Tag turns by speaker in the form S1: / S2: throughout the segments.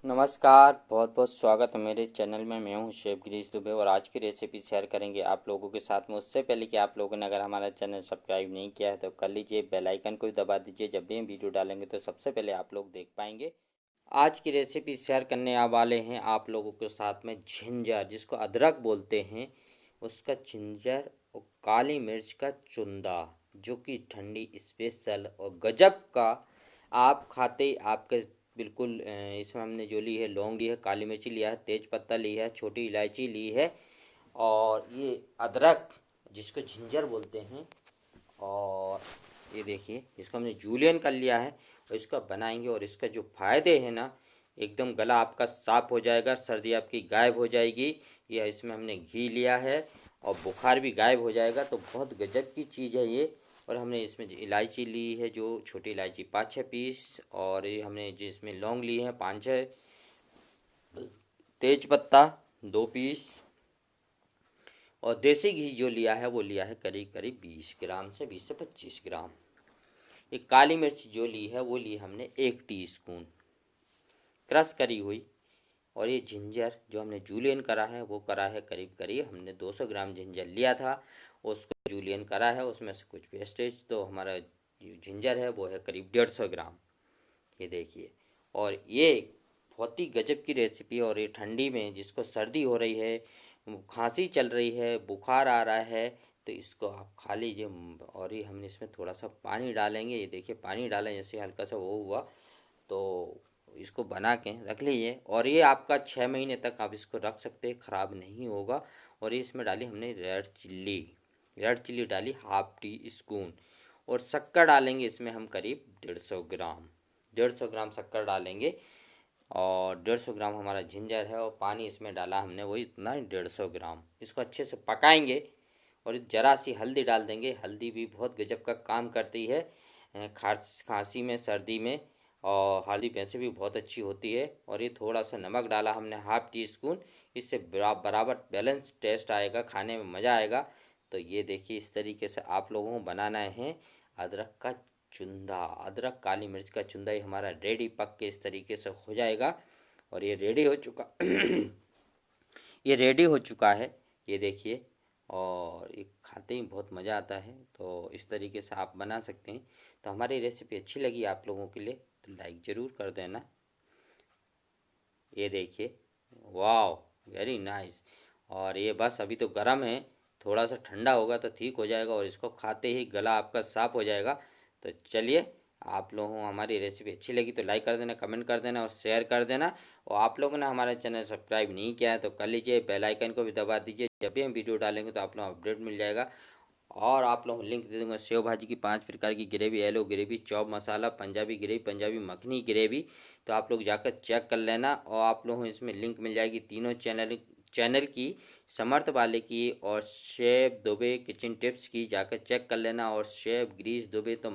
S1: नमस्कार, बहुत बहुत स्वागत है मेरे चैनल में। मैं हूं शेफ गिरीश दुबे और आज की रेसिपी शेयर करेंगे आप लोगों के साथ में। उससे पहले कि आप लोगों ने अगर हमारा चैनल सब्सक्राइब नहीं किया है तो कर लीजिए, बेल आइकन को भी दबा दीजिए। जब भी हम वीडियो डालेंगे तो सबसे पहले आप लोग देख पाएंगे। आज की रेसिपी शेयर करने वाले हैं आप लोगों के साथ में झिंजर, जिसको अदरक बोलते हैं, उसका झिंजर और काली मिर्च का चुंदा, जो कि ठंडी स्पेशल और गजब का आप खाते ही आपके बिल्कुल। इसमें हमने जो ली है, लौंग ली है, काली मिर्ची लिया है, तेज पत्ता लिया है, छोटी इलायची ली है और ये अदरक जिसको जिंजर बोलते हैं। और ये देखिए, इसको हमने जूलियन कर लिया है और इसका बनाएंगे। और इसका जो फायदे हैं ना, एकदम गला आपका साफ हो जाएगा, सर्दी आपकी गायब हो जाएगी। यह इसमें हमने घी लिया है और बुखार भी गायब हो जाएगा। तो बहुत गजब की चीज़ है ये। और हमने इसमें इलायची ली है, जो छोटी इलायची 5-6 पीस, और ये हमने जिसमें लौंग ली है 5-6, तेज पत्ता 2 पीस, और देसी घी जो लिया है वो लिया है करीब करीब 20 ग्राम से 20 से 25 ग्राम। ये काली मिर्च जो ली है वो ली हमने 1 टीस्पून क्रश करी हुई। और ये जिंजर जो हमने जूलियन करा है वो करा है करीब करीब हमने 200 ग्राम जिंजर लिया था, उसको जूलियन करा है। उसमें से कुछ वेस्टेज, तो हमारा जो जिंजर है वो है करीब 150 ग्राम। ये देखिए, और ये बहुत ही गजब की रेसिपी। और ये ठंडी में जिसको सर्दी हो रही है, खांसी चल रही है, बुखार आ रहा है, तो इसको आप खा लीजिए। और ये हमने इसमें थोड़ा सा पानी डालेंगे। ये देखिए, पानी डालें जैसे हल्का सा वो हुआ तो इसको बना के रख लीजिए। और ये आपका 6 महीने तक आप इसको रख सकते हैं, ख़राब नहीं होगा। और ये इसमें डाली हमने रेड चिल्ली डाली 1/2 टीस्पून। और शक्कर डालेंगे इसमें हम करीब 150 ग्राम शक्कर डालेंगे। और 150 ग्राम हमारा जिंजर है और पानी इसमें डाला हमने वही इतना 150 ग्राम। इसको अच्छे से पकाएंगे और ज़रा सी हल्दी डाल देंगे। हल्दी भी बहुत गजब का काम करती है खांसी में, सर्दी में, और हल्दी वैसे भी बहुत अच्छी होती है। और ये थोड़ा सा नमक डाला हमने 1/2 टीस्पून। इससे बराबर बैलेंस टेस्ट आएगा, खाने में मज़ा आएगा। तो ये देखिए, इस तरीके से आप लोगों को बनाना है अदरक का चुंदा। अदरक काली मिर्च का चुंदा ही हमारा रेडी पक के इस तरीके से हो जाएगा। और ये रेडी हो चुका ये रेडी हो चुका है, ये देखिए। और ये खाते ही बहुत मज़ा आता है। तो इस तरीके से आप बना सकते हैं। तो हमारी रेसिपी अच्छी लगी आप लोगों के लिए तो लाइक ज़रूर कर देना। ये देखिए, वाह, वेरी नाइस। और ये बस अभी तो गर्म है, थोड़ा सा ठंडा होगा तो ठीक हो जाएगा और इसको खाते ही गला आपका साफ हो जाएगा। तो चलिए, आप लोगों को हमारी रेसिपी अच्छी लगी तो लाइक कर देना, कमेंट कर देना और शेयर कर देना। और आप लोगों ने हमारा चैनल सब्सक्राइब नहीं किया है तो कर लीजिए, बेल आइकन को भी दबा दीजिए। जब भी हम वीडियो डालेंगे तो आप लोगों को अपडेट मिल जाएगा। और आप लोगों को लिंक दे दूंगा सेव भाजी की 5 प्रकार की ग्रेवी, येलो ग्रेवी, चॉप मसाला, पंजाबी ग्रेवी, पंजाबी मखनी ग्रेवी। तो आप लोग जाकर चेक कर लेना। और आप लोगों को इसमें लिंक मिल जाएगी तीनों चैनल की, समर्थ वाले की और शेफ दुबे किचन टिप्स की, जाकर चेक कर लेना। और शेफ गिरीश दुबे तो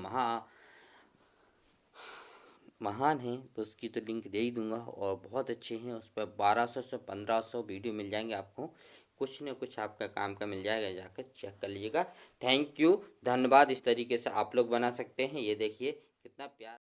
S1: महान हैं, तो उसकी तो लिंक दे ही दूंगा। और बहुत अच्छे हैं, उस पर 1200 से 1500 वीडियो मिल जाएंगे आपको। कुछ न कुछ आपका काम का मिल जाएगा, जाकर चेक कर लीजिएगा। थैंक यू, धन्यवाद। इस तरीके से आप लोग बना सकते हैं। ये देखिए कितना प्यार।